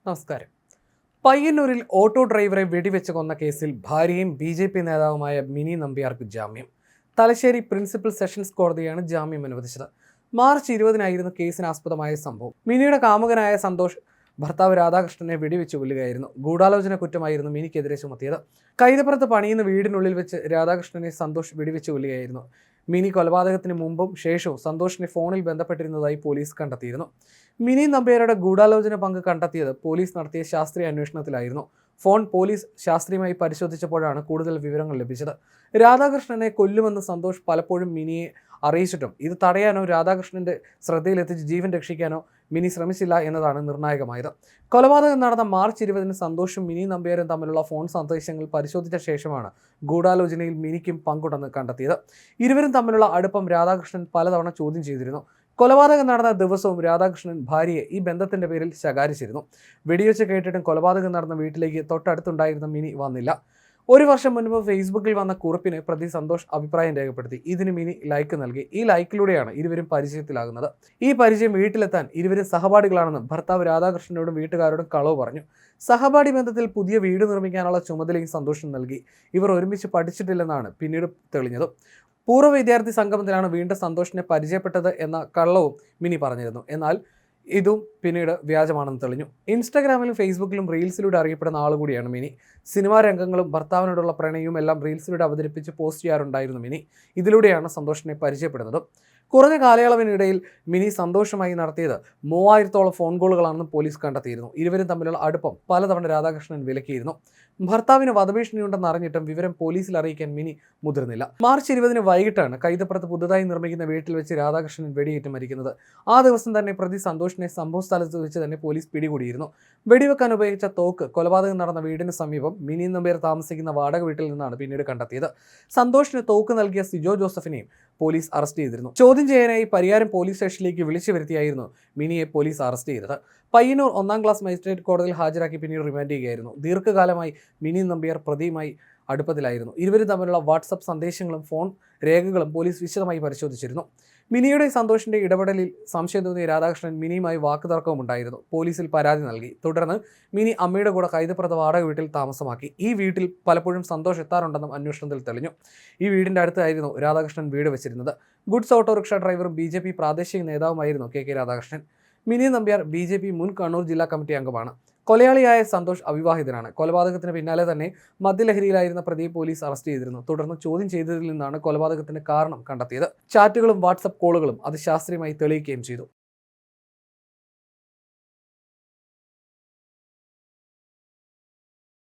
നമസ്കാരം. പയ്യന്നൂരിൽ ഓട്ടോ ഡ്രൈവറെ വെടിവെച്ച് കൊന്ന കേസിൽ ഭാര്യയും BJP നേതാവുമായ മിനി നമ്പ്യാർക്ക് ജാമ്യം. തലശ്ശേരി പ്രിൻസിപ്പൽ സെഷൻസ് കോടതിയാണ് ജാമ്യം അനുവദിച്ചത്. മാർച്ച് 20-നായിരുന്നു കേസിനാസ്പദമായ സംഭവം. മിനിയുടെ കാമുകനായ സന്തോഷ് ഭർത്താവ് രാധാകൃഷ്ണനെ വെടിവെച്ച് കൊല്ലുകയായിരുന്നു. ഗൂഢാലോചന കുറ്റമായിരുന്നു മിനിക്കെതിരെ ചുമത്തിയത്. കൈതപ്പുറത്ത് പണിയുന്ന വീടിനുള്ളിൽ വെച്ച് രാധാകൃഷ്ണനെ സന്തോഷ് വെടിവെച്ച് കൊല്ലുകയായിരുന്നു. മിനി കൊലപാതകത്തിന് മുമ്പും ശേഷവും സന്തോഷിനെ ഫോണിൽ ബന്ധപ്പെട്ടിരുന്നതായി പോലീസ് കണ്ടെത്തിയിരുന്നു. മിനി നമ്പ്യാരുടെ ഗൂഢാലോചന പങ്ക് കണ്ടെത്തിയത് പോലീസ് നടത്തിയ ശാസ്ത്രീയ അന്വേഷണത്തിലായിരുന്നു. ഫോൺ പോലീസ് ശാസ്ത്രീയമായി പരിശോധിച്ചപ്പോഴാണ് കൂടുതൽ വിവരങ്ങൾ ലഭിച്ചത്. രാധാകൃഷ്ണനെ കൊല്ലുമെന്ന് സന്തോഷ് പലപ്പോഴും മിനിയെ അറിയിച്ചിട്ടും ഇത് തടയാനോ രാധാകൃഷ്ണന്റെ ശ്രദ്ധയിലെത്തിച്ച് ജീവൻ രക്ഷിക്കാനോ മിനി ശ്രമിച്ചില്ല എന്നതാണ് നിർണായകമായത്. കൊലപാതകം നടന്ന മാർച്ച് 20-ന് സന്തോഷും മിനി നമ്പ്യാരും തമ്മിലുള്ള ഫോൺ സന്ദേശങ്ങൾ പരിശോധിച്ച ശേഷമാണ് ഗൂഢാലോചനയിൽ മിനിക്കും പങ്കുണ്ടെന്ന് കണ്ടെത്തിയത്. ഇരുവരും തമ്മിലുള്ള അടുപ്പം രാധാകൃഷ്ണൻ പലതവണ ചോദ്യം ചെയ്തിരുന്നു. കൊലപാതകം നടന്ന ദിവസവും രാധാകൃഷ്ണൻ ഭാര്യയെ ഈ ബന്ധത്തിന്റെ പേരിൽ ശകാരിച്ചിരുന്നു. വെടിവെച്ച് കേട്ടിട്ടും കൊലപാതകം നടന്ന വീട്ടിലേക്ക് തൊട്ടടുത്തുണ്ടായിരുന്ന മിനി വന്നില്ല. ഒരു വർഷം മുൻപ് ഫേസ്ബുക്കിൽ വന്ന കുറിപ്പിന് പ്രതി സന്തോഷ് അഭിപ്രായം രേഖപ്പെടുത്തി. ഇതിന് മിനി ലൈക്ക് നൽകി. ഈ ലൈക്കിലൂടെയാണ് ഇരുവരും പരിചയത്തിലാകുന്നത്. ഈ പരിചയം വീട്ടിലെത്താൻ ഇരുവരും സഹപാഠികളാണെന്ന് ഭർത്താവ് രാധാകൃഷ്ണനോടും വീട്ടുകാരോടും കളവ് പറഞ്ഞു. സഹപാഠി ബന്ധത്തിൽ പുതിയ വീട് നിർമ്മിക്കാനുള്ള ചുമതലയും സന്തോഷം നൽകി. ഇവർ ഒരുമിച്ച് പഠിച്ചിട്ടില്ലെന്നാണ് പിന്നീട് തെളിഞ്ഞത്. പൂർവ്വ വിദ്യാർത്ഥി സംഗമത്തിലാണ് വീണ്ടും സന്തോഷിനെ പരിചയപ്പെട്ടത് എന്ന കള്ളവും മിനി പറഞ്ഞിരുന്നു. എന്നാൽ ഇതും പിന്നീട് വ്യാജമാണെന്ന് തെളിഞ്ഞു. ഇൻസ്റ്റാഗ്രാമിലും ഫേസ്ബുക്കിലും റീൽസിലൂടെ അറിയപ്പെടുന്ന ആളുകൂടിയാണ് മിനി. സിനിമാ രംഗങ്ങളും ഭർത്താവിനോടുള്ള പ്രണയവും എല്ലാം റീൽസിലൂടെ അവതരിപ്പിച്ച് പോസ്റ്റ് ചെയ്യാറുണ്ടായിരുന്നു മിനി. ഇതിലൂടെയാണ് സന്തോഷിനെ പരിചയപ്പെടുന്നത്. കുറഞ്ഞ കാലയളവിനിടയിൽ മിനി സന്തോഷമായി നടത്തിയത് 3000-ഓളം ഫോൺ കോളുകളാണെന്ന് പോലീസ് കണ്ടെത്തിയിരുന്നു. ഇരുവരും തമ്മിലുള്ള അടുപ്പം പലതവണ രാധാകൃഷ്ണൻ വിലക്കിയിരുന്നു. ഭർത്താവിന് വധഭീഷണിയുണ്ടെന്ന് അറിഞ്ഞിട്ടും വിവരം പോലീസിൽ അറിയിക്കാൻ മിനി മുതിർന്നില്ല. മാർച്ച് 20-ന് വൈകിട്ടാണ് കൈതപ്പുറത്ത് പുതുതായി നിർമ്മിക്കുന്ന വീട്ടിൽ വെച്ച് രാധാകൃഷ്ണൻ വെടിയേറ്റ് മരിക്കുന്നത്. ആ ദിവസം തന്നെ പ്രതി സന്തോഷിനെ സംഭവ സ്ഥലത്ത് വെച്ച് തന്നെ പോലീസ് പിടികൂടിയിരുന്നു. വെടിവെക്കാൻ ഉപയോഗിച്ച തോക്ക് കൊലപാതകം നടന്ന വീടിന് സമീപം മിനി നമ്പ്യാർ താമസിക്കുന്ന വാടക വീട്ടിൽ നിന്നാണ് പിന്നീട് കണ്ടെത്തിയത്. സന്തോഷിന് തോക്ക് നൽകിയ സിജോ ജോസഫിനെയും പോലീസ് അറസ്റ്റ് ചെയ്തിരുന്നു. ചോദ്യം ചെയ്യാനായി പരിയാരം പോലീസ് സ്റ്റേഷനിലേക്ക് വിളിച്ചു വരുത്തിയായിരുന്നു മിനിയെ പോലീസ് അറസ്റ്റ് ചെയ്തത്. പയ്യന്നൂർ 1-ാം ക്ലാസ് മജിസ്ട്രേറ്റ് കോടതിയിൽ ഹാജരാക്കി പിന്നീട് റിമാൻഡ് ചെയ്യുകയായിരുന്നു. ദീർഘകാലമായി മിനി നമ്പ്യാർ പ്രതിയുമായി അടുപ്പത്തിലായിരുന്നു. ഇരുവരും തമ്മിലുള്ള വാട്സപ്പ് സന്ദേശങ്ങളും ഫോൺ രേഖകളും പോലീസ് വിശദമായി പരിശോധിച്ചിരുന്നു. മിനിയുടെ സന്തോഷിന്റെ ഇടപെടലിൽ സംശയം തോന്നിയ രാധാകൃഷ്ണൻ മിനിയുമായി വാക്കുതർക്കവും ഉണ്ടായിരുന്നു. പോലീസിൽ പരാതി നൽകി. തുടർന്ന് മിനി അമ്മയുടെ കൂടെ കൈതപ്പുറത്ത് വാടക വീട്ടിൽ താമസമാക്കി. ഈ വീട്ടിൽ പലപ്പോഴും സന്തോഷ് എത്താറുണ്ടെന്നും അന്വേഷണത്തിൽ തെളിഞ്ഞു. ഈ വീടിന്റെ അടുത്തായിരുന്നു രാധാകൃഷ്ണൻ വീട് വെച്ചിരുന്നത്. ഗുഡ്സ് ഓട്ടോറിക്ഷ ഡ്രൈവറും BJP പ്രാദേശിക നേതാവുമായിരുന്നു KK Radhakrishnan. Mini Nambiar BJP മുൻ കണ്ണൂർ ജില്ലാ കമ്മിറ്റി അംഗമാണ്. കൊലയാളിയായ സന്തോഷ് അവിവാഹിതനാണ്. കൊലപാതകത്തിന് പിന്നാലെ തന്നെ മദ്യലഹരിയിലായിരുന്ന പ്രതിയെ പോലീസ് അറസ്റ്റ് ചെയ്തിരുന്നു. തുടർന്ന് ചോദ്യം ചെയ്തതിൽ നിന്നാണ് കൊലപാതകത്തിന് കാരണം കണ്ടെത്തിയത്. ചാറ്റുകളും വാട്സപ്പ് കോളുകളും അത് ശാസ്ത്രീയമായി തെളിയിക്കുകയും ചെയ്തു.